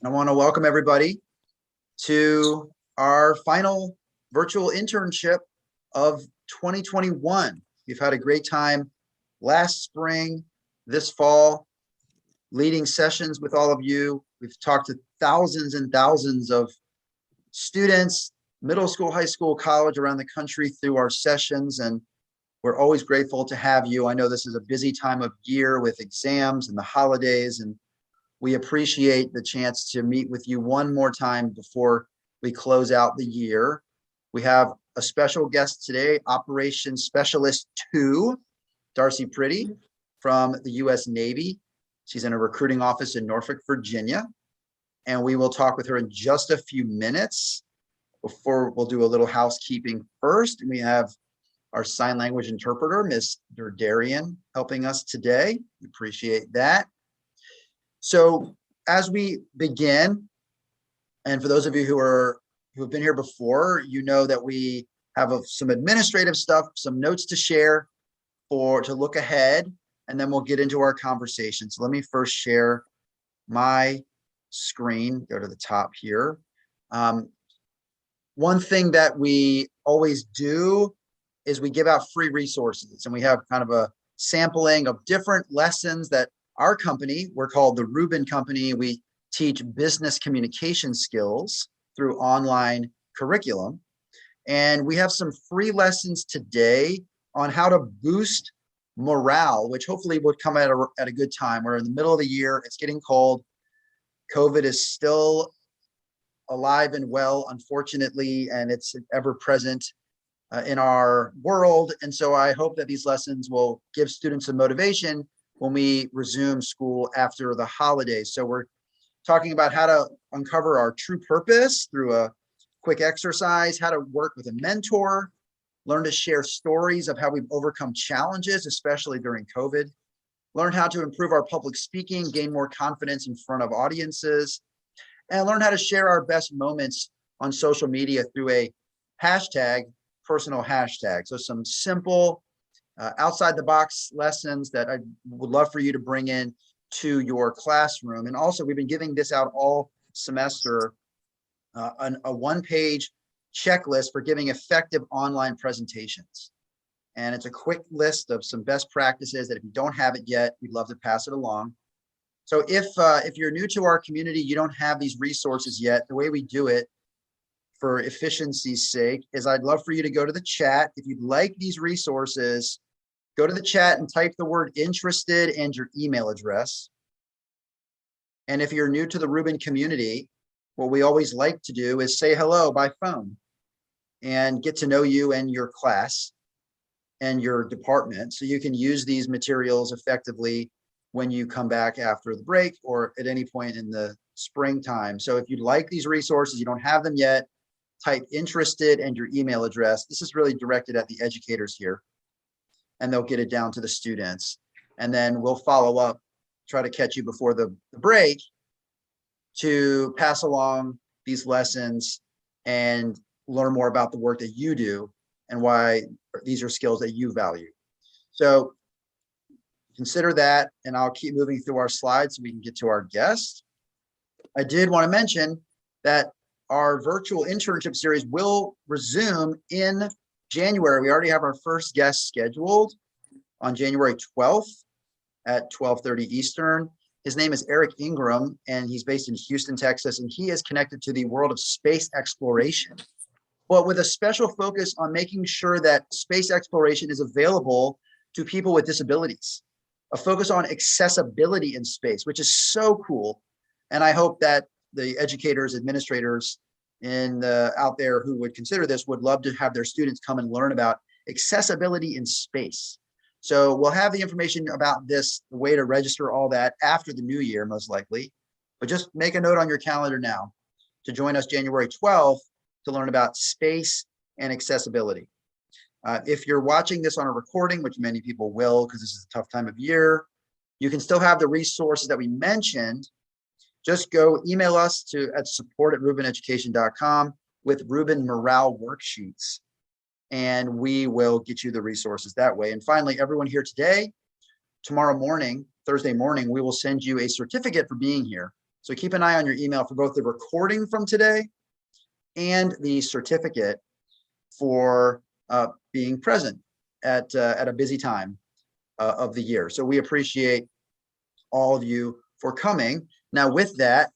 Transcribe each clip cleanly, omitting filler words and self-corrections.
I want to welcome everybody to our final virtual internship of 2021. We've had a great time last spring, this fall, leading sessions with all of you. We've talked to thousands and thousands of students, middle school, high school, college around the country through our sessions, and we're always grateful to have you. I know this is a busy time of year with exams and the holidays, and we appreciate the chance to meet with you one more time before we close out the year. We have a special guest today, Operations Specialist 2, Darcy Pretty from the U.S. Navy. She's in a recruiting office in Norfolk, Virginia, and we will talk with her in just a few minutes. Before we'll do a little housekeeping first, and we have our sign language interpreter, Ms. Dardarian, helping us today. We appreciate that. So as we begin, and for those of you who have been here before, you know that we have some administrative stuff, some notes to share to look ahead, and then we'll get into our conversation. So let me first share my screen, go to the top here. One thing that we always do is we give out free resources, and we have kind of a sampling of different lessons that our company, we're called the Rubin Company. We teach business communication skills through online curriculum. And we have some free lessons today on how to boost morale, which hopefully would come at a good time. We're in the middle of the year, it's getting cold. COVID is still alive and well, unfortunately, and it's ever present in our world. And so I hope that these lessons will give students some motivation when we resume school after the holidays. So we're talking about how to uncover our true purpose through a quick exercise, how to work with a mentor, learn to share stories of how we've overcome challenges, especially during COVID, learn how to improve our public speaking, gain more confidence in front of audiences, and learn how to share our best moments on social media through a personal hashtag. So some simple outside the box lessons that I would love for you to bring in to your classroom. And also, we've been giving this out all semester, a one-page checklist for giving effective online presentations. And it's a quick list of some best practices that if you don't have it yet, we'd love to pass it along. So if you're new to our community, you don't have these resources yet, the way we do it for efficiency's sake is I'd love for you to go to the chat. If you'd like these resources, go to the chat and type the word interested and your email address. And if you're new to the Rubin community, what we always like to do is say hello by phone and get to know you and your class and your department, so you can use these materials effectively when you come back after the break or at any point in the springtime. So if you'd like these resources, you don't have them yet, type interested and your email address. This is really directed at the educators here, and they'll get it down to the students. And then we'll follow up, try to catch you before the break to pass along these lessons and learn more about the work that you do and why these are skills that you value. So consider that, and I'll keep moving through our slides so we can get to our guest. I did want to mention that our virtual internship series will resume in January. We already have our first guest scheduled on January 12th at 12:30 Eastern. His name is Eric Ingram, and he's based in Houston, Texas, and he is connected to the world of space exploration, but with a special focus on making sure that space exploration is available to people with disabilities, a focus on accessibility in space, which is so cool. And I hope that the educators, administrators out there who would consider this would love to have their students come and learn about accessibility in space. So we'll have the information about this, the way to register all that after the new year, most likely. But just make a note on your calendar now to join us January 12th to learn about space and accessibility. If you're watching this on a recording, which many people will because this is a tough time of year, you can still have the resources that we mentioned. Just go email us at support@rubineducation.com with Rubin morale worksheets, and we will get you the resources that way. And finally, everyone here today, tomorrow morning, Thursday morning, we will send you a certificate for being here. So keep an eye on your email for both the recording from today and the certificate for being present at a busy time of the year. So we appreciate all of you for coming. Now with that,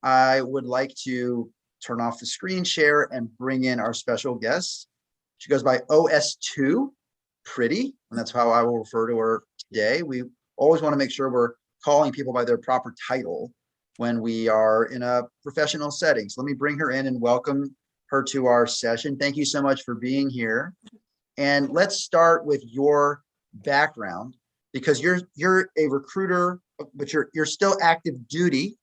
I would like to turn off the screen share and bring in our special guest. She goes by OS2 Pretty, and that's how I will refer to her today. We always want to make sure we're calling people by their proper title when we are in a professional setting. So let me bring her in and welcome her to our session. Thank you so much for being here. And let's start with your background, because you're a recruiter, but you're still active duty.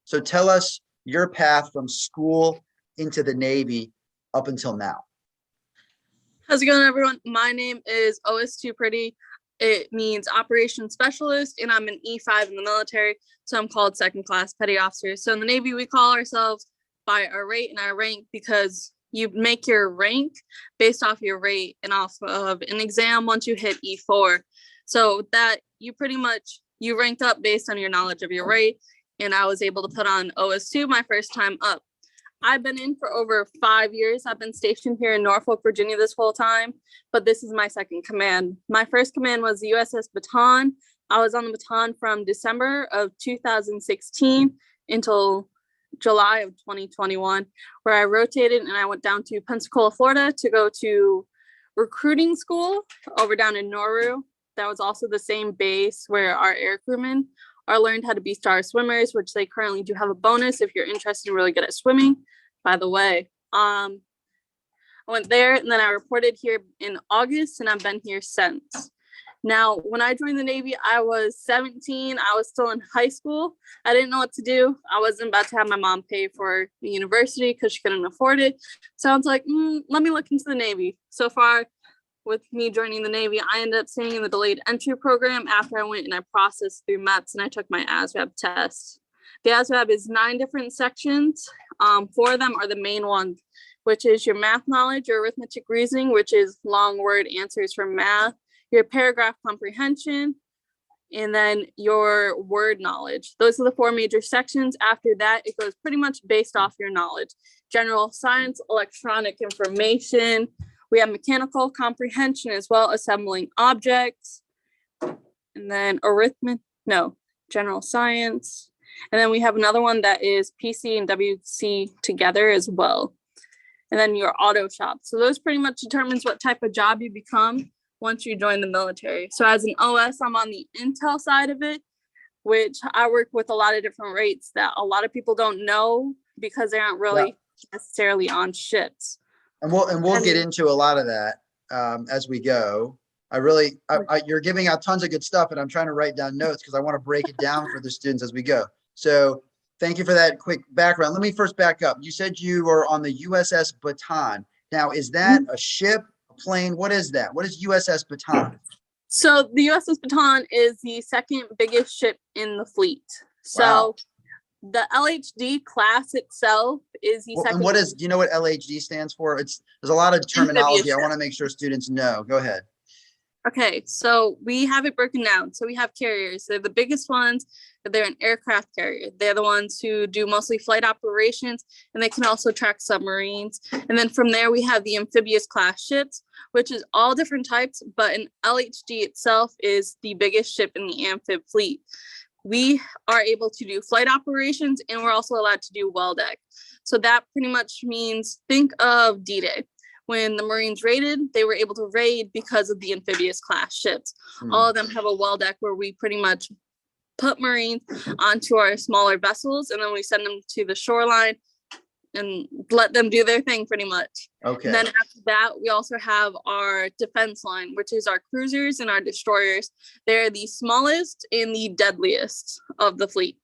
So tell us your path from school into the Navy up until now. How's it going, everyone? My name is OS2 Pretty. It means Operations Specialist, and I'm an E5 in the military, so I'm called second class petty officer. So in the Navy, we call ourselves by our rate and our rank, because you make your rank based off your rate and off of an exam once you hit E4. So that you ranked up based on your knowledge of your rate, and I was able to put on OS2 my first time up. I've been in for over 5 years. I've been stationed here in Norfolk, Virginia this whole time, but this is my second command. My first command was the USS Baton. I was on the Baton from December of 2016 until July of 2021, where I rotated and I went down to Pensacola, Florida to go to recruiting school over down in Nauru. That was also the same base where our air crewmen are learned how to be star swimmers, which they currently do have a bonus if you're interested and really good at swimming, by the way. I went there and then I reported here in August, and I've been here since. Now, when I joined the Navy, I was 17. I was still in high school. I didn't know what to do. I wasn't about to have my mom pay for the university because she couldn't afford it. So I was like, let me look into the Navy. So far, with me joining the Navy, I ended up staying in the delayed entry program after I went and I processed through METS and I took my ASVAB test. The ASVAB is 9 different sections. 4 of them are the main ones, which is your math knowledge, your arithmetic reasoning, which is long word answers from math, your paragraph comprehension, and then your word knowledge. Those are the 4 major sections. After that, it goes pretty much based off your knowledge. General science, electronic information. We have mechanical comprehension as well, assembling objects, and then general science. And then we have another one that is PC and WC together as well. And then your auto shop. So those pretty much determines what type of job you become once you join the military. So as an OS, I'm on the intel side of it, which I work with a lot of different rates that a lot of people don't know because they aren't really necessarily on ships. And we'll get into a lot of that as we go. You're giving out tons of good stuff, and I'm trying to write down notes because I want to break it down for the students as we go. So thank you for that quick background. Let me first back up. You said you were on the USS Baton. Now, is that a ship, a plane? What is that? What is USS Baton? So the USS Baton is the second biggest ship in the fleet. So wow. The LHD class itself is the second. And do you know what LHD stands for? There's a lot of terminology. I want to make sure students know. Go ahead. Okay, so we have it broken down. So we have carriers. They're the biggest ones. They're an aircraft carrier. They're the ones who do mostly flight operations, and they can also track submarines. And then from there, we have the amphibious class ships, which is all different types, but an LHD itself is the biggest ship in the amphib fleet. We are able to do flight operations, and we're also allowed to do well deck. So that pretty much means, think of D-Day. When the Marines raided, they were able to raid because of the amphibious class ships. All of them have a well deck where we pretty much put Marines onto our smaller vessels, and then we send them to the shoreline and let them do their thing pretty much. Okay. And then after that, we also have our defense line, which is our cruisers and our destroyers. They're the smallest and the deadliest of the fleet.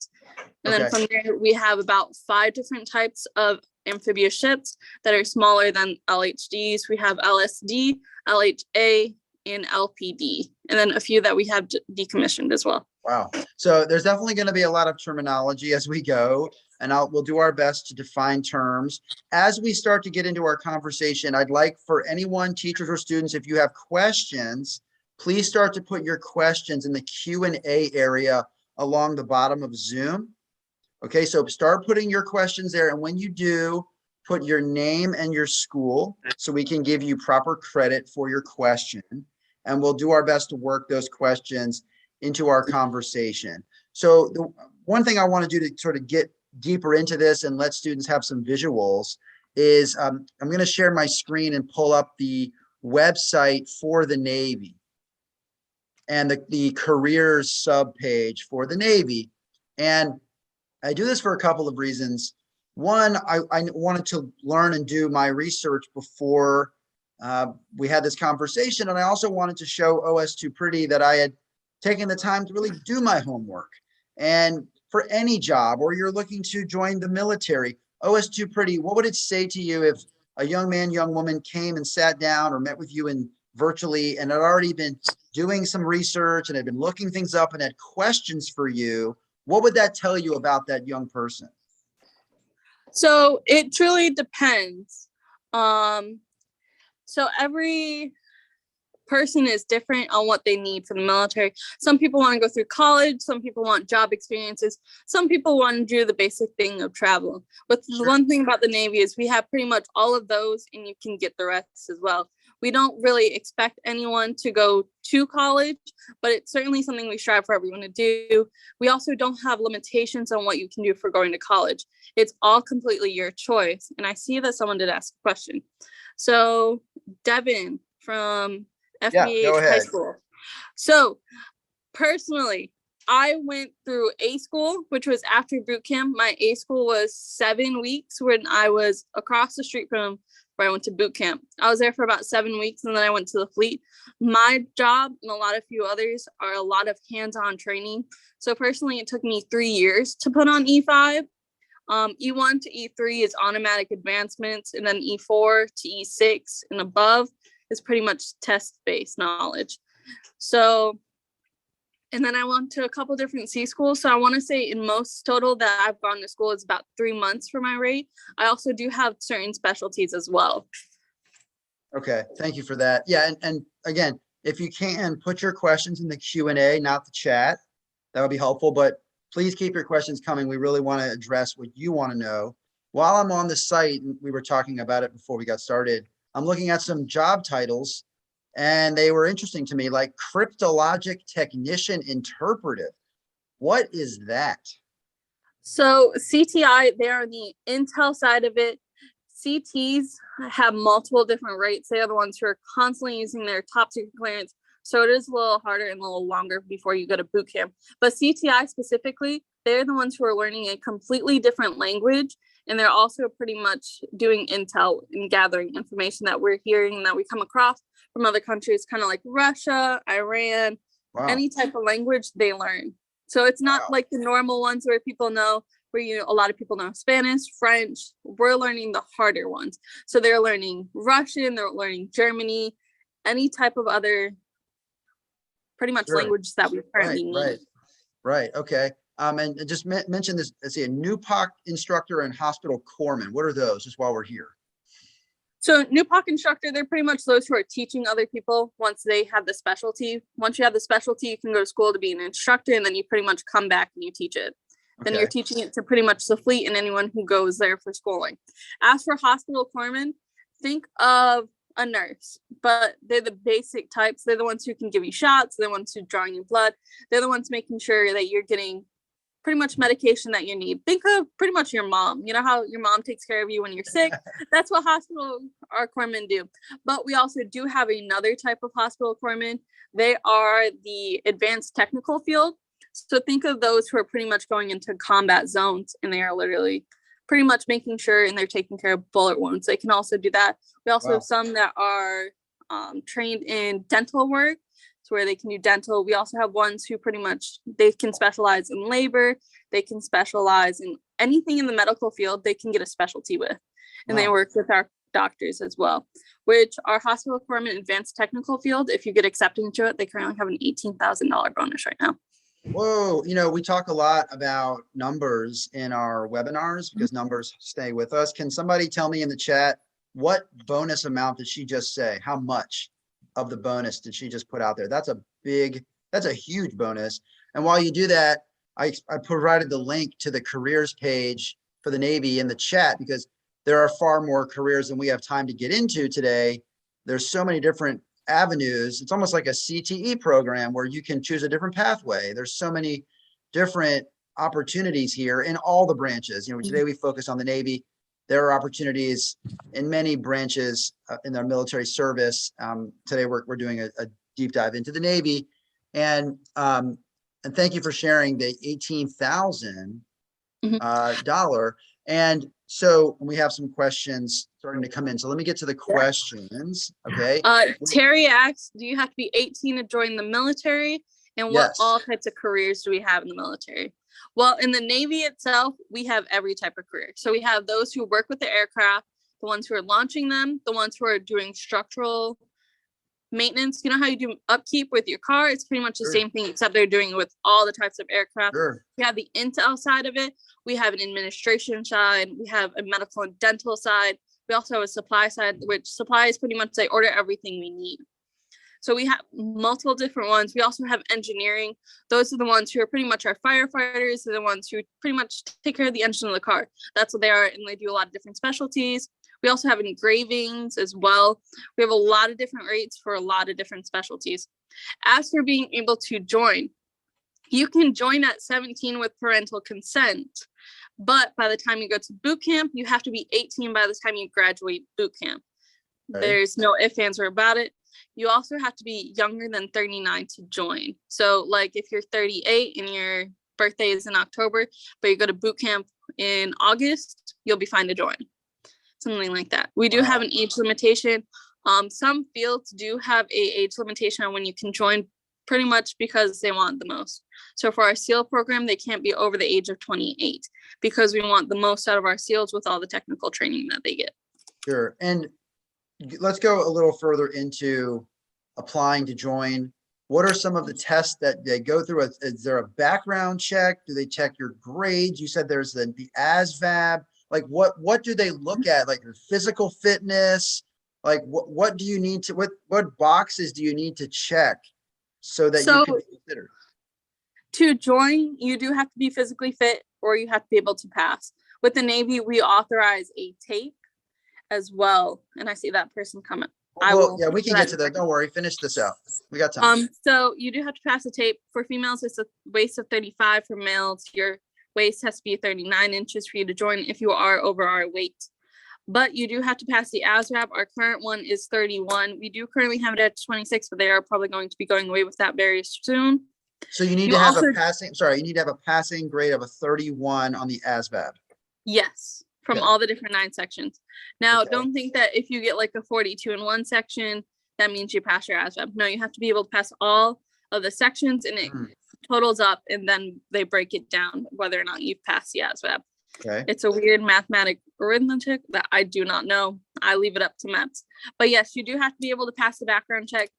And then from there, we have about 5 different types of amphibious ships that are smaller than LHDs. We have LSD, LHA, and LPD, and then a few that we have decommissioned as well. Wow. So there's definitely going to be a lot of terminology as we go, and we'll do our best to define terms. As we start to get into our conversation, I'd like for anyone, teachers or students, if you have questions, please start to put your questions in the Q&A area along the bottom of Zoom. Okay, so start putting your questions there. And when you do, put your name and your school so we can give you proper credit for your question. And we'll do our best to work those questions into our conversation. So the one thing I want to do to sort of get deeper into this and let students have some visuals is I'm going to share my screen and pull up the website for the Navy and the careers subpage for the Navy. And I do this for a couple of reasons. One, I wanted to learn and do my research before we had this conversation. And I also wanted to show OS2 Pretty that I had taken the time to really do my homework. And for any job, or you're looking to join the military, OS2 Pretty, what would it say to you if a young man, young woman came and sat down or met with you in virtually and had already been doing some research and had been looking things up and had questions for you? What would that tell you about that young person? So it truly depends. So every person is different on what they need for the military. Some people want to go through college, some people want job experiences, some people want to do the basic thing of travel. But the one thing about the Navy is we have pretty much all of those, and you can get the rest as well. We don't really expect anyone to go to college, but it's certainly something we strive for everyone to do. We also don't have limitations on what you can do for going to college. It's all completely your choice. And I see that someone did ask a question. So Devin from FBH High School. So personally, I went through A school, which was after boot camp. My A school was 7 weeks when I was across the street from where I went to boot camp. I was there for about 7 weeks and then I went to the fleet. My job and a lot of few others are a lot of hands-on training. So personally, it took me 3 years to put on E5. E1 to E3 is automatic advancements, and then E4 to E6 and above is pretty much test-based knowledge. So, and then I went to a couple different C schools. So I want to say in most total that I've gone to school is about 3 months for my rate. I also do have certain specialties as well. Okay, thank you for that. Yeah, and again, if you can, put your questions in the Q&A, not the chat. That would be helpful, but please keep your questions coming. We really want to address what you want to know. While I'm on the site, and we were talking about it before we got started, I'm looking at some job titles and they were interesting to me, like cryptologic technician interpretive. What is that? So CTI, they're on the Intel side of it. CTs have multiple different rates. They are the ones who are constantly using their top secret clearance. So it is a little harder and a little longer before you go to boot camp. But CTI specifically, they're the ones who are learning a completely different language. And they're also pretty much doing intel and gathering information that we're hearing and that we come across from other countries, kind of like Russia, Iran, any type of language they learn. So it's not like the normal ones where people know, where a lot of people know Spanish, French. We're learning the harder ones. So they're learning Russian, they're learning Germany, any type of other pretty much language that we currently need. Right. Okay. And just mention this, let's see, a NUPOC instructor and hospital corpsman. What are those, just while we're here? So NUPOC instructor, they're pretty much those who are teaching other people once they have the specialty. Once you have the specialty, you can go to school to be an instructor, and then you pretty much come back and you teach it. Okay. Then you're teaching it to pretty much the fleet and anyone who goes there for schooling. As for hospital corpsman, think of a nurse, but they're the basic types. They're the ones who can give you shots. They're the ones who are drawing your blood. They're the ones making sure that you're getting pretty much medication that you need. Think of pretty much your mom. You know how your mom takes care of you when you're sick? That's what hospital corpsmen do. But we also do have another type of hospital corpsmen. They are the advanced technical field. So think of those who are pretty much going into combat zones, and they are literally pretty much making sure and they're taking care of bullet wounds. They can also do that. We also have some that are trained in dental work, so where they can do dental. We also have ones who pretty much, they can specialize in labor. They can specialize in anything in the medical field they can get a specialty with. And they work with our doctors as well, which our hospital corpsman advanced technical field, if you get accepted into it, they currently have an $18,000 bonus right now. Whoa, we talk a lot about numbers in our webinars because numbers stay with us. Can somebody tell me in the chat, what bonus amount did she just say? How much of the bonus did she just put out there? That's a huge bonus. And while you do that, I provided the link to the careers page for the Navy in the chat because there are far more careers than we have time to get into today. There's so many different avenues. It's almost like a CTE program where you can choose a different pathway. There's so many different opportunities here in all the branches. You know, today we focus on the Navy. There are opportunities in many branches in our military service. Today we're doing a deep dive into the Navy, and thank you for sharing the $18,000 dollar. And so we have some questions starting to come in. So let me get to the questions. Okay. Terry asks, do you have to be 18 to join the military? And what all types of careers do we have in the military? Well, in the Navy itself, we have every type of career. So we have those who work with the aircraft, the ones who are launching them, the ones who are doing structural maintenance. You know how you do upkeep with your car? It's pretty much the same thing, except they're doing it with all the types of aircraft. We have the intel side of it. We have an administration side. We have a medical and dental side. We also have a supply side, which supply is pretty much they order everything we need. So we have multiple different ones. We also have engineering. Those are the ones who are pretty much our firefighters. They're the ones who pretty much take care of the engine of the car. That's what they are. And they do a lot of different specialties. We also have engravings as well. We have a lot of different rates for a lot of different specialties. As for being able to join, you can join at 17 with parental consent. But by the time you go to boot camp, you have to be 18 by the time you graduate boot camp. There's no ifs, ands, or about it. You also have to be younger than 39 to join. So like if you're 38 and your birthday is in October, but you go to boot camp in August, you'll be fine to join. Something like that. We do have an age limitation. Some fields do have a age limitation on when you can join, pretty much because they want the most. So for our SEAL program, they can't be over the age of 28 because we want the most out of our SEALs with all the technical training that they get. Sure. And let's go a little further into applying to join. What are some of the tests that they go through? Is there a background check? Do they check your grades? You said there's the ASVAB. Like what do they look at? Like your physical fitness? Like what do you need to, what boxes do you need to check so that you can be considered? To join, you do have to be physically fit or you have to be able to pass. With the Navy, we authorize a tape as well. And I see that person coming. Well, yeah, we can get to that. Don't worry. Finish this out. We got time. So you do have to pass a tape. For females, it's a waist of 35. For males, your waist has to be 39 inches for you to join if you are over our weight. But you do have to pass the ASVAB. Our current one is 31. We do currently have it at 26, but they are probably going to be going away with that very soon. So you need to have a passing grade of a 31 on the ASVAB. Yes, from all the different 9 sections. Now, don't think that if you get like a 42 in one section, that means you pass your ASVAB. No, you have to be able to pass all of the sections and it totals up and then they break it down whether or not you've passed the ASVAB. Okay. It's a weird mathematic arithmetic that I do not know. I leave it up to MEPS. But yes, you do have to be able to pass the background check.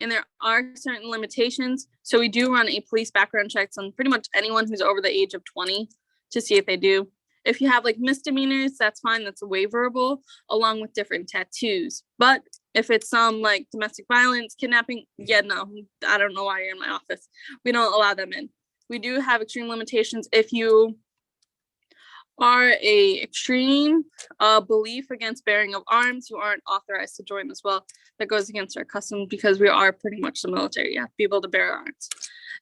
And there are certain limitations. So we do run a police background checks on pretty much anyone who's over the age of 20 to see if they do. If you have like misdemeanors, that's fine. That's waiverable along with different tattoos. But if it's some like domestic violence, kidnapping, no, I don't know why you're in my office. We don't allow them in. We do have extreme limitations. If you are a extreme belief against bearing of arms, you aren't authorized to join as well. That goes against our customs because we are pretty much the military. You have to be able to bear arms.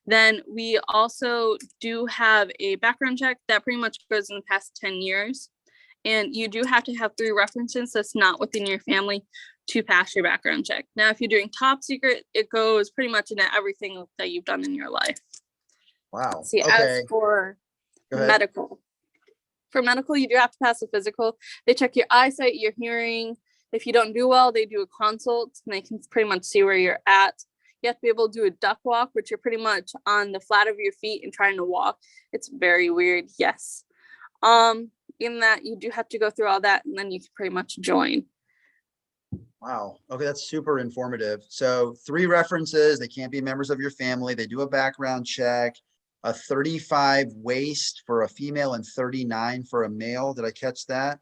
Then we also do have a background check that pretty much goes in the past 10 years. And you do have to have 3 references that's not within your family to pass your background check. Now, if you're doing top secret, it goes pretty much into everything that you've done in your life. Wow. See, as for medical, you do have to pass a physical. They check your eyesight, your hearing. If you don't do well, they do a consult and they can pretty much see where you're at. You have to be able to do a duck walk, which you're pretty much on the flat of your feet and trying to walk. It's very weird. Yes. In that you do have to go through all that and then you can pretty much join. Wow. Okay. That's super informative. So 3 references, they can't be members of your family. They do a background check, a 35 waist for a female and 39 for a male. Did I catch that?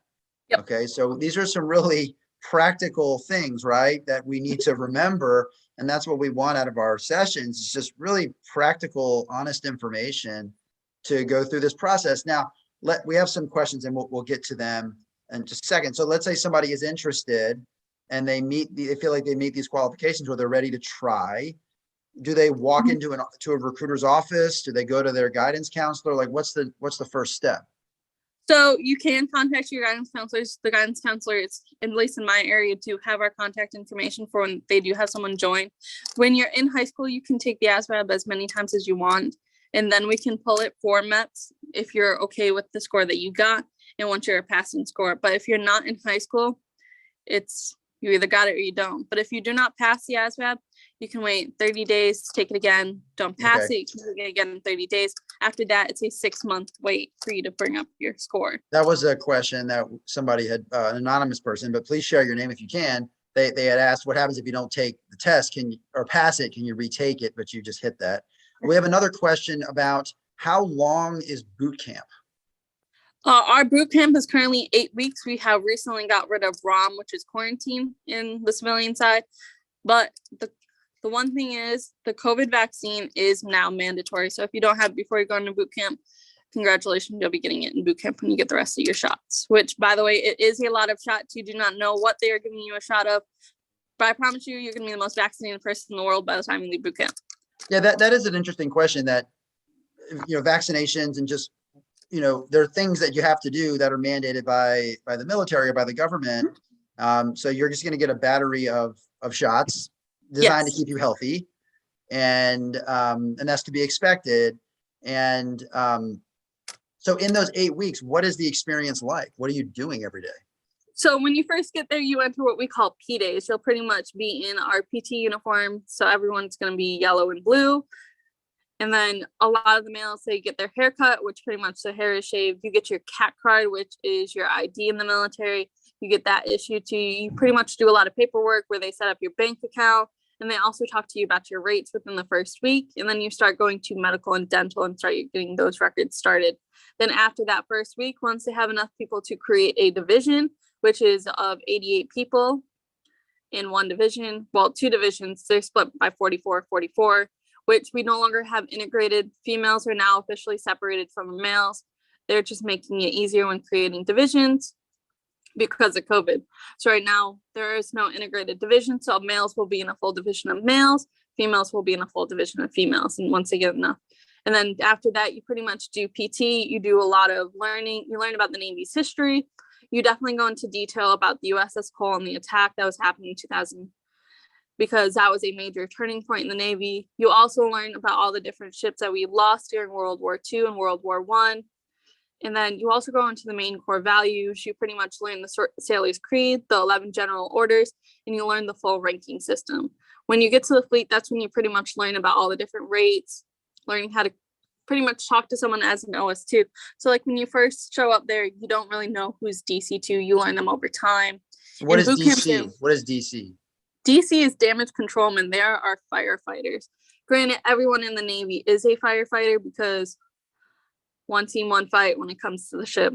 Yep. Okay. So these are some really practical things, right, that we need to remember. And that's what we want out of our sessions. It's just really practical, honest information to go through this process. Now, we have some questions and we'll get to them in just a second. So let's say somebody is interested and they feel like they meet these qualifications where they're ready to try. Do they walk into a recruiter's office? Do they go to their guidance counselor? Like what's the first step? So you can contact your guidance counselors. The guidance counselors, at least in my area, do have our contact information for when they do have someone join. When you're in high school, you can take the ASVAB as many times as you want, and then we can pull it for MEPS if you're okay with the score that you got and once you're a passing score. But if you're not in high school, you either got it or you don't. But if you do not pass the ASVAB, you can wait 30 days to take it again. Don't pass it, you can take it again in 30 days. After that, it's a 6-month wait for you to bring up your score. That was a question that somebody had, an anonymous person, but please share your name if you can. They had asked, what happens if you don't take the test? Or pass it? Can you retake it? But you just hit that. We have another question about how long is boot camp? Our boot camp is currently 8 weeks. We have recently got rid of ROM, which is quarantine in the civilian side. But the one thing is the COVID vaccine is now mandatory. So if you don't have it before you go into boot camp, congratulations, you'll be getting it in boot camp when you get the rest of your shots, which, by the way, it is a lot of shots. You do not know what they are giving you a shot of, but I promise you're going to be the most vaccinated person in the world by the time you leave boot camp. Yeah, that is an interesting question that, vaccinations and just, there are things that you have to do that are mandated by the military or by the government. So you're just going to get a battery of shots designed to keep you healthy. And that's to be expected. And so in those 8 weeks, what is the experience like? What are you doing every day? So when you first get there, you enter what we call P days. You'll pretty much be in our PT uniform. So everyone's going to be yellow and blue. And then a lot of the males, they get their hair cut, which pretty much the hair is shaved. You get your CAT card, which is your ID in the military. You get that issued to you. You pretty much do a lot of paperwork where they set up your bank account. And they also talk to you about your rates within the first week. And then you start going to medical and dental and start getting those records started. Then after that first week, once they have enough people to create a division, which is of 88 people in one division, well, 2 divisions, they're split by 44, which we no longer have integrated. Females are now officially separated from males. They're just making it easier when creating divisions because of COVID. So right now there is no integrated division. So males will be in a full division of males, females will be in a full division of females. And once they get enough. And then after that, you pretty much do PT. You do a lot of learning. You learn about the Navy's history. You definitely go into detail about the USS Cole and the attack that was happening in 2000, because that was a major turning point in the Navy. You also learn about all the different ships that we lost during World War II and World War I. And then you also go into the main core values. You pretty much learn the Sailor's Creed, the 11 general orders, and you learn the full ranking system. When you get to the fleet, that's when you pretty much learn about all the different rates, learning how to pretty much talk to someone as an OS2. So like when you first show up there, you don't really know who's DC2. You learn them over time. What is DC? What is DC? DC is damage controlman. They are our firefighters. Granted, everyone in the Navy is a firefighter because one team, one fight when it comes to the ship.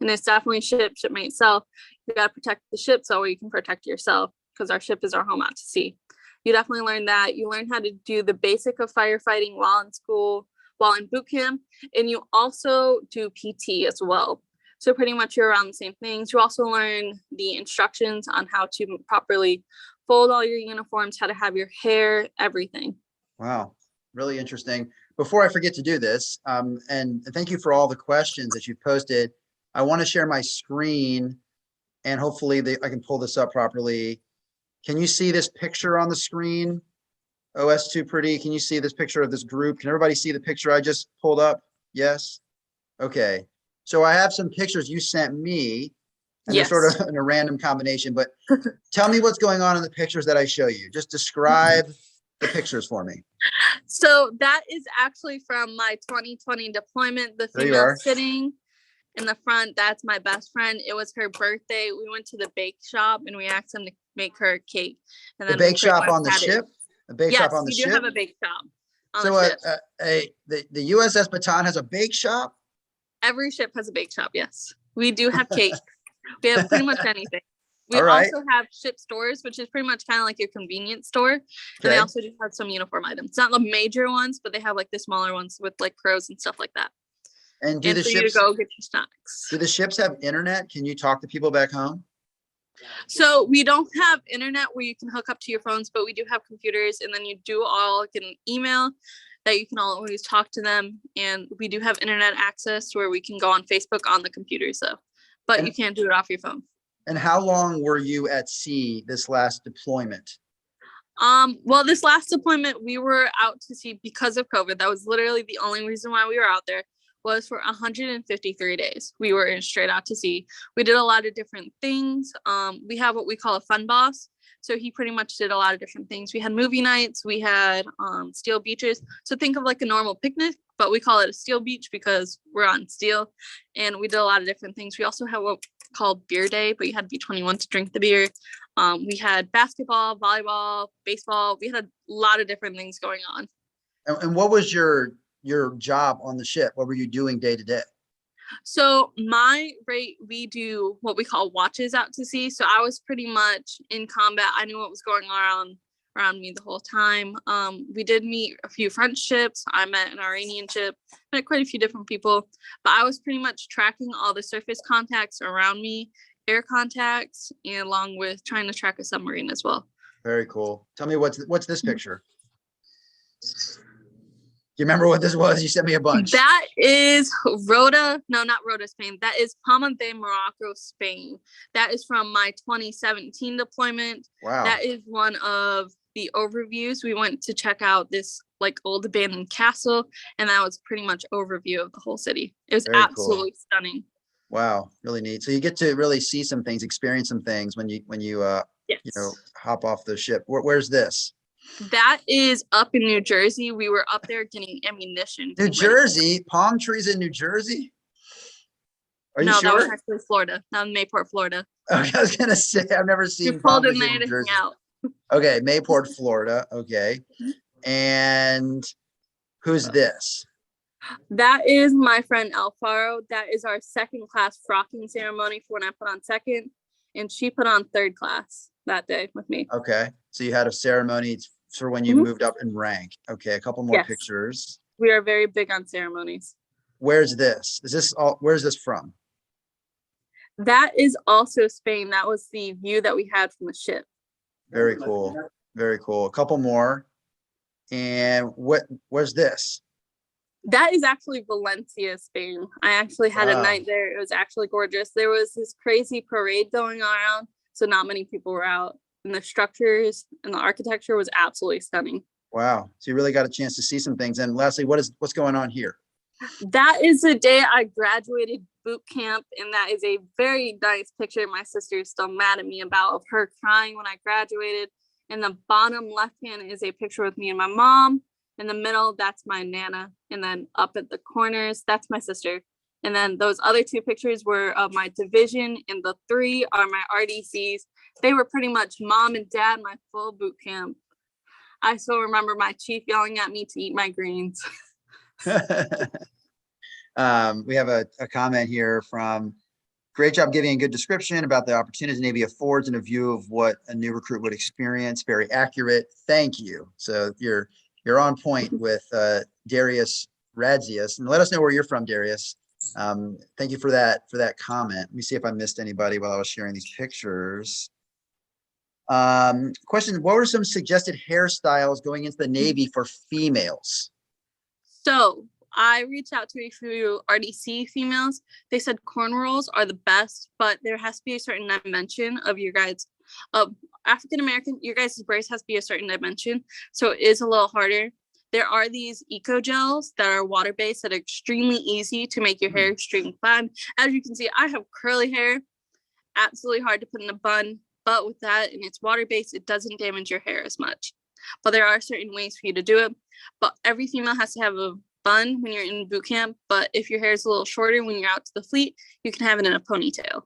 And it's definitely shipmate self. You got to protect the ship so you can protect yourself, because our ship is our home out to sea. You definitely learn that. You learn how to do the basic of firefighting while in school, while in boot camp, and you also do PT as well. So pretty much you're around the same things. You also learn the instructions on how to properly fold all your uniforms, how to have your hair, everything. Wow, really interesting. Before I forget to do this, and thank you for all the questions that you've posted. I want to share my screen, and hopefully I can pull this up properly. Can you see this picture on the screen? OS2 Pretty, can you see this picture of this group? Can everybody see the picture I just pulled up? Yes? Okay. So I have some pictures you sent me, and they're sort of in a random combination, but tell me what's going on in the pictures that I show you. Just describe the pictures for me. So that is actually from my 2020 deployment. The female sitting in the front, that's my best friend. It was her birthday. We went to the bake shop and we asked them to make her a cake. And then the bake shop on the ship? A bake shop on the ship? Yes, we do have a bake shop on so the ship. The USS Baton has a bake shop? Every ship has a bake shop, yes. We do have cake. We have pretty much anything. We right. also have ship stores, which is pretty much kind of like your convenience store. And they also do have some uniform items. Not the major ones, but they have like the smaller ones with like crows and stuff like that. And and for you to go get your snacks. do the ships have internet? Can you talk to people back home? So we don't have internet where you can hook up to your phones, but we do have computers, and then you do all get an email that you can always talk to them. And we do have internet access where we can go on Facebook on the computer. So, but you can't do it off your phone. And how long were you at sea this last deployment? Well, this last deployment, we were out to sea because of COVID. That was literally the only reason why we were out there, was for 153 days. We were straight out to sea. We did a lot of different things. We have what we call a fun boss. So he pretty much did a lot of different things. We had movie nights, we had steel beaches. So think of like a normal picnic, but we call it a steel beach because we're on steel. And we did a lot of different things. We also have what we call beer day, but you had to be 21 to drink the beer. We had basketball, volleyball, baseball. We had a lot of different things going on. And what was your job on the ship? What were you doing day to day? So my rate, we do what we call watches out to sea. So I was pretty much in combat. I knew what was going on around me the whole time. We did meet a few French ships. I met an Iranian ship, met quite a few different people, but I was pretty much tracking all the surface contacts around me, air contacts, and along with trying to track a submarine as well. Very cool. Tell me what's this picture? Do you remember what this was? You sent me a bunch. That is Rota, no, not Rota, Spain. That is Palma de Morocco, Spain. That is from my 2017 deployment. Wow. That is one of the overviews. We went to check out this like old abandoned castle, and that was pretty much overview of the whole city. It was Very absolutely cool. stunning. Wow, really neat. So you get to really see some things, experience some things when you Yes. hop off the ship. Where's this? That is up in New Jersey. We were up there getting ammunition. New Jersey? Palm trees in New Jersey? Are you No, sure? that was actually Florida, not Mayport, Florida. Okay, I was gonna say I've never seen We palm pulled in trees there in New to hang Jersey. out. Okay, Mayport, Florida. Okay. And who's this? That is my friend Alfaro. That is our second class frocking ceremony for when I put on second, and she put on third class that day with me. Okay, so you had a ceremony for when you moved up in rank. Okay, a couple more pictures. We are very big on ceremonies. Where's this? Where's this from? That is also Spain. That was the view that we had from the ship. Very cool. Very cool. A couple more. And where's this? That is actually Valencia, Spain. I actually had a night there. It was actually gorgeous. There was this crazy parade going around, so not many people were out. And the structures and the architecture was absolutely stunning. Wow. So you really got a chance to see some things. And lastly, what's going on here? That is the day I graduated boot camp, and that is a very nice picture my sister is still mad at me about, of her crying when I graduated. In the bottom left hand is a picture with me and my mom. In the middle, that's my Nana. And then up at the corners, that's my sister. And then those other two pictures were of my division, and the three are my RDCs. They were pretty much mom and dad, my full boot camp. I still remember my chief yelling at me to eat my greens. We have a comment here from, great job giving a good description about the opportunities Navy affords and a view of what a new recruit would experience. Very accurate. Thank you. So you're on point with Darius Radzius, and let us know where you're from, Darius. Thank you for that comment. Let me see if I missed anybody while I was sharing these pictures. Question: what were some suggested hairstyles going into the Navy for females? So I reached out to a few RDC females. They said cornrows are the best, but there has to be a certain dimension of your guys' African American. Your guys' braids has to be a certain dimension, so it is a little harder. There are these eco gels that are water based that are extremely easy to make your hair extremely flat. As you can see, I have curly hair, absolutely hard to put in a bun, but with that and it's water based, it doesn't damage your hair as much. But there are certain ways for you to do it. But every female has to have a bun when you're in boot camp. But if your hair is a little shorter when you're out to the fleet, you can have it in a ponytail.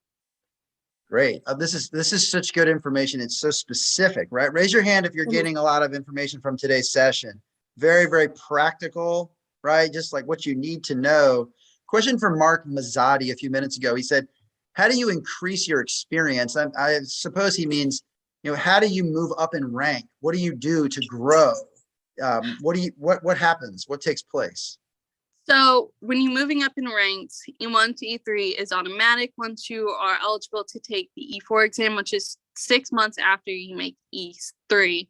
Great. This is such good information. It's so specific, right? Raise your hand if you're getting a lot of information from today's session. Very, very practical, right? Just like what you need to know. Question from Mark Mazzotti a few minutes ago. He said, how do you increase your experience? I suppose he means, how do you move up in rank? What do you do to grow? What happens? What takes place? So when you're moving up in ranks, E1 to E3 is automatic once you are eligible to take the E4 exam, which is 6 months after you make E3.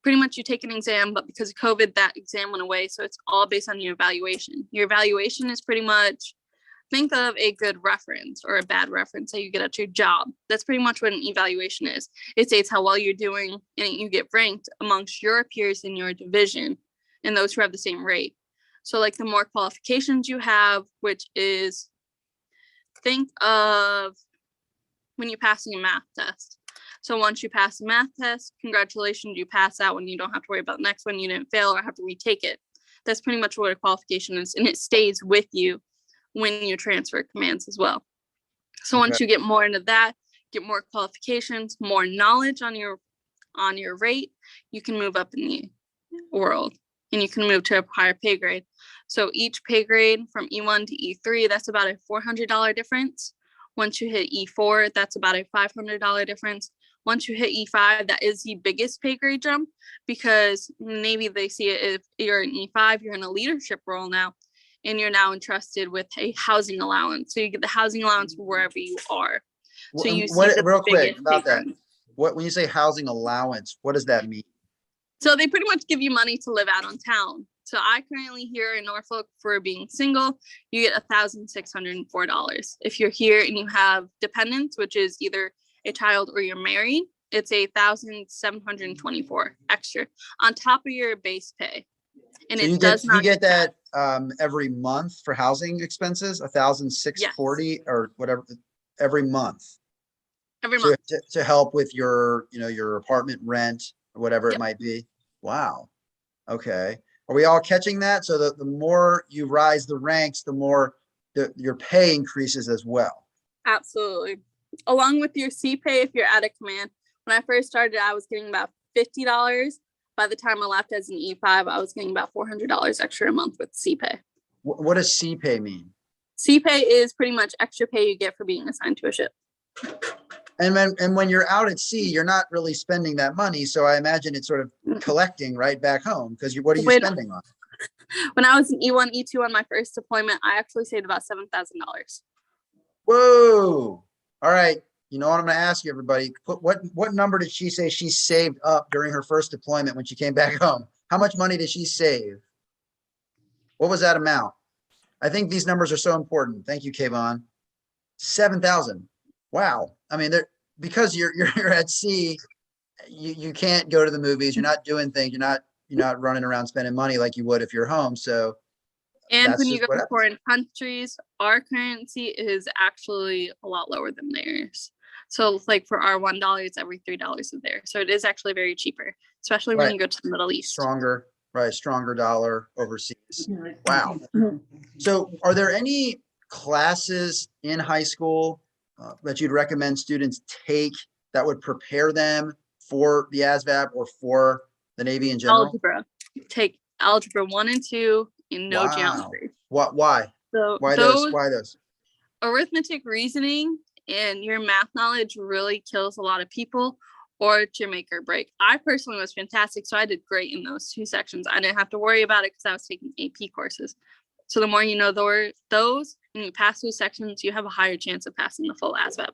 Pretty much you take an exam, but because of COVID, that exam went away. So it's all based on your evaluation. Your evaluation is pretty much, think of a good reference or a bad reference that you get at your job. That's pretty much what an evaluation is. It states how well you're doing, and you get ranked amongst your peers in your division and those who have the same rate. So like the more qualifications you have, which is, think of when you're passing a math test. So once you pass the math test, congratulations, you pass that one. You don't have to worry about the next one. You didn't fail or have to retake it. That's pretty much what a qualification is. And it stays with you when you transfer commands as well. So once you get more into that, get more qualifications, more knowledge on your rate, you can move up in the world and you can move to a higher pay grade. So each pay grade from E1 to E3, that's about a $400 difference. Once you hit E4, that's about a $500 difference. Once you hit E5, that is the biggest pay grade jump, because maybe they see it if you're in E5, you're in a leadership role now, and you're now entrusted with a housing allowance. So you get the housing allowance wherever you are. So you see the real quick biggest about pay that. grade. When you say housing allowance, what does that mean? So they pretty much give you money to live out on town. So I currently here in Norfolk, for being single, you get $1,604. If you're here and you have dependents, which is either a child or you're married, it's $1,724 extra on top of your base pay. And so it you does get not you get that every month for housing expenses, $1,640 Yes. or whatever every month. Every month. To help with your your apartment rent or whatever it might be. Wow. Okay. Are we all catching that? So the more you rise the ranks, the more your pay increases as well. Absolutely. Along with your C pay, if you're at a command. When I first started, I was getting about $50. By the time I left as an E5, I was getting about $400 extra a month with C pay. What does C pay mean? C pay is pretty much extra pay you get for being assigned to a ship. And when you're out at sea, you're not really spending that money. So I imagine it's sort of collecting right back home, because what are you spending on? When I was in E1, E2 on my first deployment, I actually saved about $7,000. Whoa. All right. You know what I'm going to ask you, everybody? What number did she say she saved up during her first deployment when she came back home? How much money did she save? What was that amount? I think these numbers are so important. Thank you, Kayvon. 7,000. Wow. I mean, because you're at sea, you can't go to the movies. You're not doing things. You're not running around spending money like you would if you're home. So, and when you go to foreign countries, our currency is actually a lot lower than theirs. So like for our $1, it's every $3 of there. So it is actually very cheaper, especially when you go to the Middle East. Stronger dollar overseas. Wow. So are there any classes in high school that you'd recommend students take that would prepare them for the ASVAB or for the Navy in general? Algebra. Take algebra 1 and 2 and no geometry. Why? So why those? Arithmetic, reasoning, and your math knowledge really kills a lot of people, or it's your make or break. I personally was fantastic, so I did great in those 2 sections. I didn't have to worry about it because I was taking AP courses. So the more you know those and you pass those sections, you have a higher chance of passing the full ASVAB.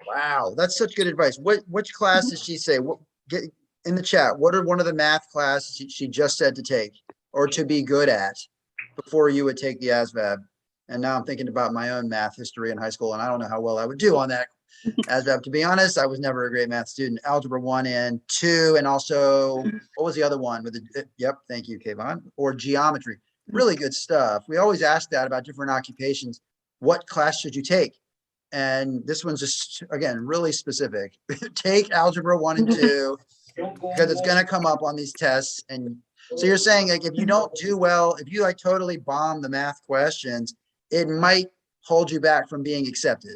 Wow, that's such good advice. Which class did she say? Get in the chat. What are one of the math classes she just said to take or to be good at before you would take the ASVAB? And now I'm thinking about my own math history in high school, and I don't know how well I would do on that ASVAB. To be honest, I was never a great math student. Algebra 1 and 2, and also what was the other one with the? Yep, thank you, Kayvon. Or geometry. Really good stuff. We always ask that about different occupations. What class should you take? And this one's just, again, really specific. Take algebra 1 and 2 because it's going to come up on these tests. And so you're saying, like, if you don't do well, if you like totally bomb the math questions, it might hold you back from being accepted.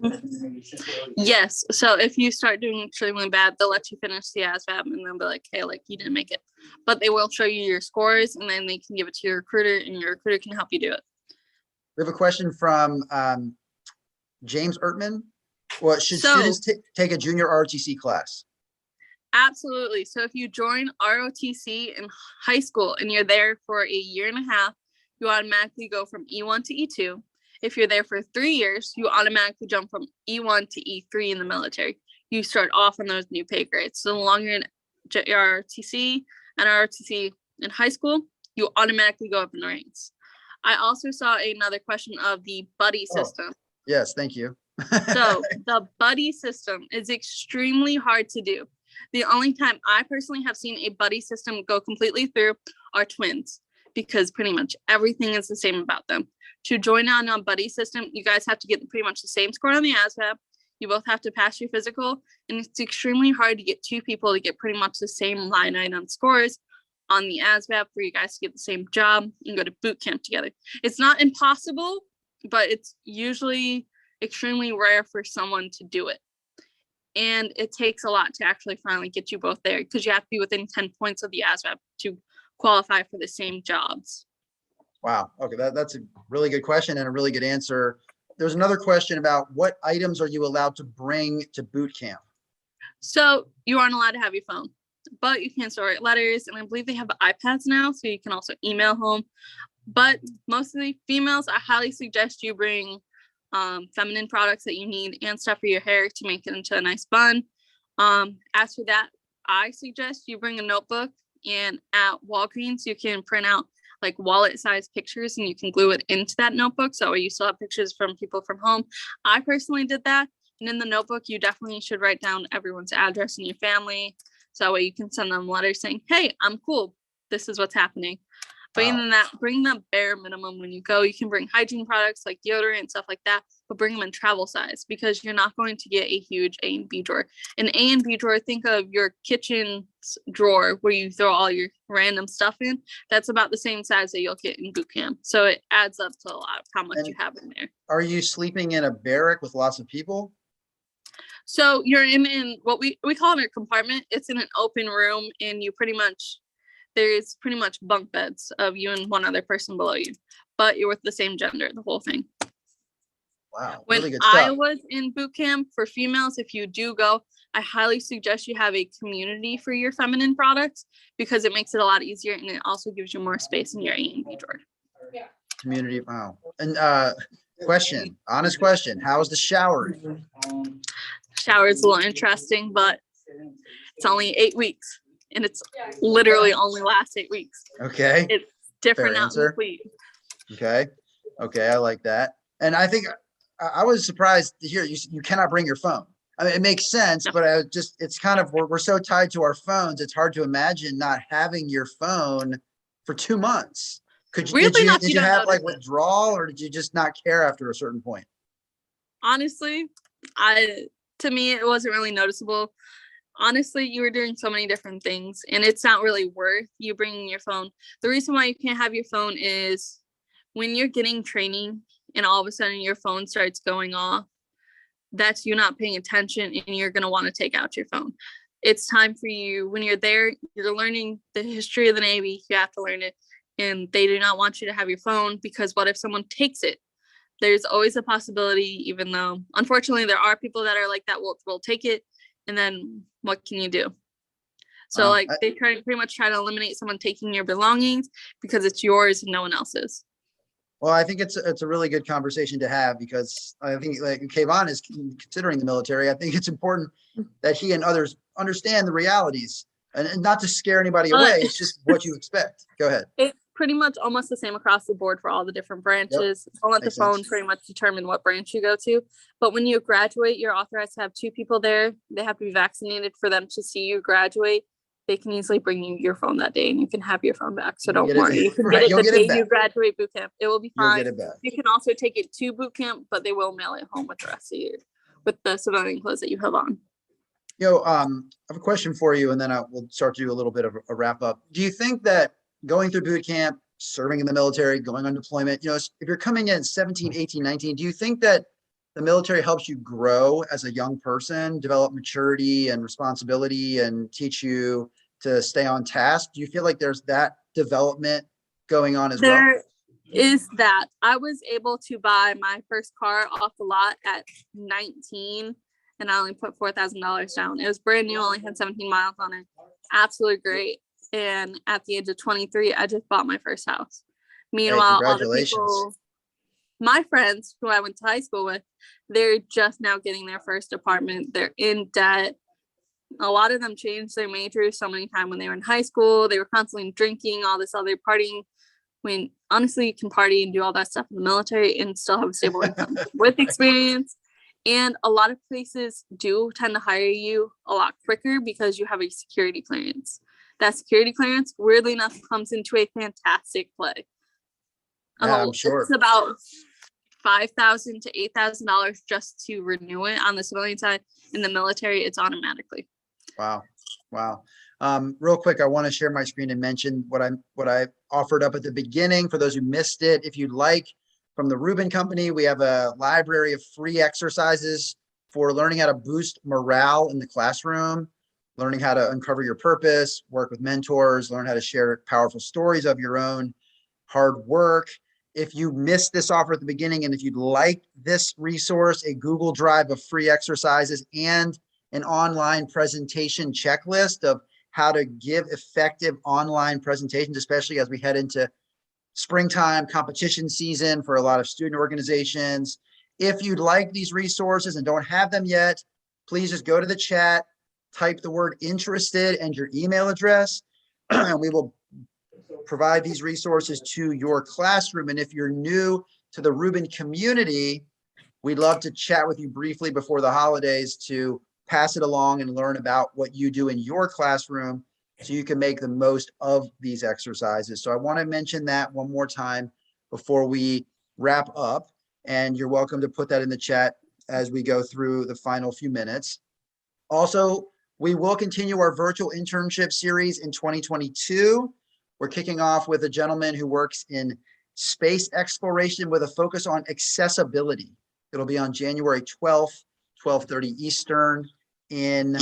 Yes. So if you start doing extremely bad, they'll let you finish the ASVAB and they'll be like, hey, like, you didn't make it. But they will show you your scores and then they can give it to your recruiter and your recruiter can help you do it. We have a question from James Ertman. Well, should students take a junior ROTC class? Absolutely. So if you join ROTC in high school and you're there for a year and a half, you automatically go from E1 to E2. If you're there for 3 years, you automatically jump from E1 to E3 in the military. You start off on those new pay grades. So the longer you're in ROTC and ROTC in high school, you automatically go up in the ranks. I also saw another question of the buddy system. Yes, thank you. So the buddy system is extremely hard to do. The only time I personally have seen a buddy system go completely through are twins, because pretty much everything is the same about them. To join on a buddy system, you guys have to get pretty much the same score on the ASVAB. You both have to pass your physical, and it's extremely hard to get two people to get pretty much the same line item scores on the ASVAB for you guys to get the same job and go to boot camp together. It's not impossible, but it's usually extremely rare for someone to do it. And it takes a lot to actually finally get you both there, because you have to be within 10 points of the ASVAB to qualify for the same jobs. Wow. Okay. That's a really good question and a really good answer. There's another question about what items are you allowed to bring to boot camp? So you aren't allowed to have your phone, but you can still write letters. And I believe they have iPads now, so you can also email home. But mostly females, I highly suggest you bring feminine products that you need and stuff for your hair to make it into a nice bun. As for that, I suggest you bring a notebook, and at Walgreens, you can print out like wallet size pictures and you can glue it into that notebook. So you still have pictures from people from home. I personally did that. And in the notebook, you definitely should write down everyone's address and your family. So that way you can send them letters saying, hey, I'm cool. This is what's happening. But even that, bring the bare minimum when you go. You can bring hygiene products like deodorant and stuff like that, but bring them in travel size, because you're not going to get a huge A and B drawer. An A and B drawer, think of your kitchen drawer where you throw all your random stuff in. That's about the same size that you'll get in boot camp. So it adds up to a lot of how much you have in there. Are you sleeping in a barrack with lots of people? So you're in what we call it a compartment. It's in an open room, and you there's pretty much bunk beds of you and one other person below you, but you're with the same gender, the whole thing. Wow. When really good stuff. I was in boot camp for females, if you do go, I highly suggest you have a community for your feminine products, because it makes it a lot easier, and it also gives you more space in your A and B drawer. Yeah. Community. Wow. And honest question. How is the shower? Shower is a little interesting, but it's only 8 weeks. And it's literally only lasts 8 weeks. Okay. It's different out in the answer. fleet. Okay. I like that. And I think I was surprised to hear you cannot bring your phone. I mean, it makes sense, but it's kind of, we're so tied to our phones. It's hard to imagine not having your phone for 2 months. Did you have like withdrawal, or did you just not care after a certain point? Honestly, to me, it wasn't really noticeable. Honestly, you were doing so many different things, and it's not really worth you bringing your phone. The reason why you can't have your phone is when you're getting training and all of a sudden your phone starts going off, that's you not paying attention, and you're going to want to take out your phone. It's time for you, when you're there, you're learning the history of the Navy, you have to learn it, and they do not want you to have your phone, because what if someone takes it? There's always a possibility, even though unfortunately there are people that are like that, will take it. And then what can you do? So they pretty much try to eliminate someone taking your belongings, because it's yours and no one else's. Well, I think it's a really good conversation to have, because I think like Kayvon is considering the military. I think it's important that he and others understand the realities and not to scare anybody away. It's just what you expect. Go ahead. It's pretty much almost the same across the board for all the different branches. Yep. Don't let the phone pretty much determine what branch you go to. But when you graduate, you're authorized to have 2 people there. They have to be vaccinated for them to see you graduate. They can easily bring you your phone that day, and you can have your phone back. So don't worry. You can get it the day you graduate boot camp. It will be fine. You can also take it to boot camp, but they will mail it home with the rest of you, with the civilian clothes that you have on. I have a question for you, and then we'll start to do a little bit of a wrap up. Do you think that going through boot camp, serving in the military, going on deployment, if you're coming in 17, 18, 19, do you think that the military helps you grow as a young person, develop maturity and responsibility, and teach you to stay on task? Do you feel like there's that development going on as well? There is that. I was able to buy my first car off the lot at 19, and I only put $4,000 down. It was brand new, only had 17 miles on it. Absolutely great. And at the age of 23, I just bought my first house. Meanwhile, all the congratulations. people, my friends who I went to high school with, they're just now getting their first apartment. They're in debt. A lot of them changed their major so many times when they were in high school. They were constantly drinking, all this other partying. When honestly, you can party and do all that stuff in the military and still have a stable income with experience. And a lot of places do tend to hire you a lot quicker because you have a security clearance. That security clearance, weirdly enough, comes into a fantastic play. Yeah, I'm sure. It's about $5,000 to $8,000 just to renew it on the civilian side. In the military, it's automatically. Wow. Wow. Real quick, I want to share my screen and mention what I offered up at the beginning for those who missed it. If you'd like, from the Rubin Company, we have a library of free exercises for learning how to boost morale in the classroom, learning how to uncover your purpose, work with mentors, learn how to share powerful stories of your own hard work. If you missed this offer at the beginning, and if you'd like this resource, a Google Drive of free exercises and an online presentation checklist of how to give effective online presentations, especially as we head into springtime competition season for a lot of student organizations. If you'd like these resources and don't have them yet, please just go to the chat, type the word interested and your email address, and we will provide these resources to your classroom. And if you're new to the Rubin community, we'd love to chat with you briefly before the holidays to pass it along and learn about what you do in your classroom so you can make the most of these exercises. So I want to mention that one more time before we wrap up, and you're welcome to put that in the chat as we go through the final few minutes. Also, we will continue our virtual internship series in 2022. We're kicking off with a gentleman who works in space exploration with a focus on accessibility. It'll be on January 12th, 12:30 Eastern in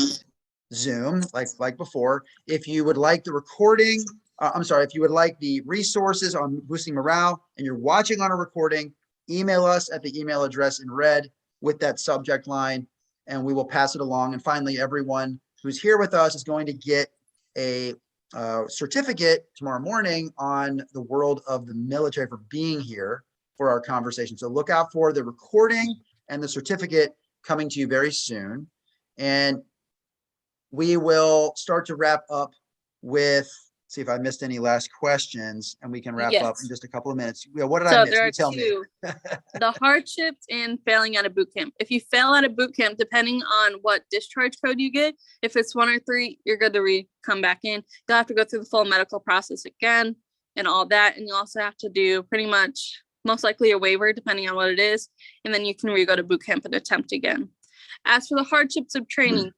Zoom, like before. If you would like the recording, if you would like the resources on boosting morale and you're watching on a recording, email us at the email address in red with that subject line, and we will pass it along. And finally, everyone who's here with us is going to get a certificate tomorrow morning on the world of the military for being here for our conversation. So look out for the recording and the certificate coming to you very soon. And we will start to wrap up with, see if I missed any last questions, and we can wrap up in just a couple of minutes. What did I miss? There are tell two. me. The hardships in failing at a boot camp. If you fail at a boot camp, depending on what discharge code you get, if it's 1 or 3, you're good to come back in. You'll have to go through the full medical process again and all that. And you also have to do pretty much most likely a waiver, depending on what it is. And then you can re-go to boot camp and attempt again. As for the hardships of training,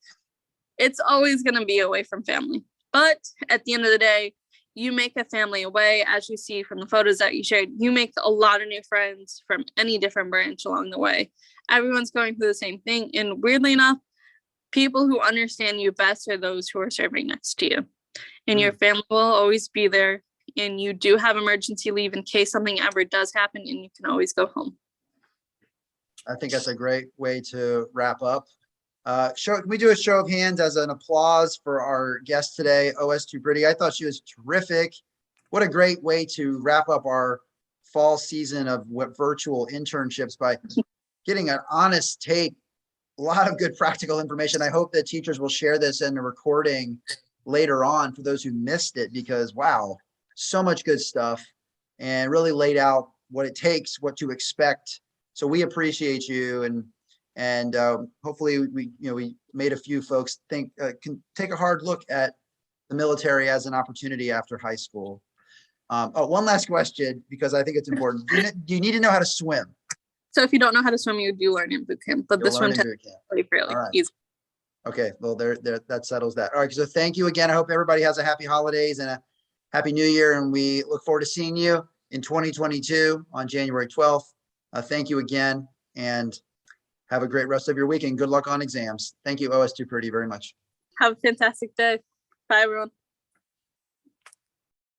it's always going to be away from family. But at the end of the day, you make a family away, as you see from the photos that you shared. You make a lot of new friends from any different branch along the way. Everyone's going through the same thing. And weirdly enough, people who understand you best are those who are serving next to you. And your family will always be there. And you do have emergency leave in case something ever does happen, and you can always go home. I think that's a great way to wrap up. Can we do a show of hands as an applause for our guest today, OS2 Pretty? I thought she was terrific. What a great way to wrap up our fall season of virtual internships by getting an honest take, a lot of good practical information. I hope that teachers will share this in a recording later on for those who missed it, because wow, so much good stuff, and really laid out what it takes, what to expect. So we appreciate you, and hopefully we made a few folks think, can take a hard look at the military as an opportunity after high school. One last question, because I think it's important. Do you need to know how to swim? So if you don't know how to swim, you do learn in boot camp, but this one is fairly easy. Okay, well, that settles that. All right, so thank you again. I hope everybody has a happy holidays and a happy new year, and we look forward to seeing you in 2022 on January 12th. Thank you again, and have a great rest of your week, and good luck on exams. Thank you, OS2 Pretty, very much. Have a fantastic day. Bye, everyone.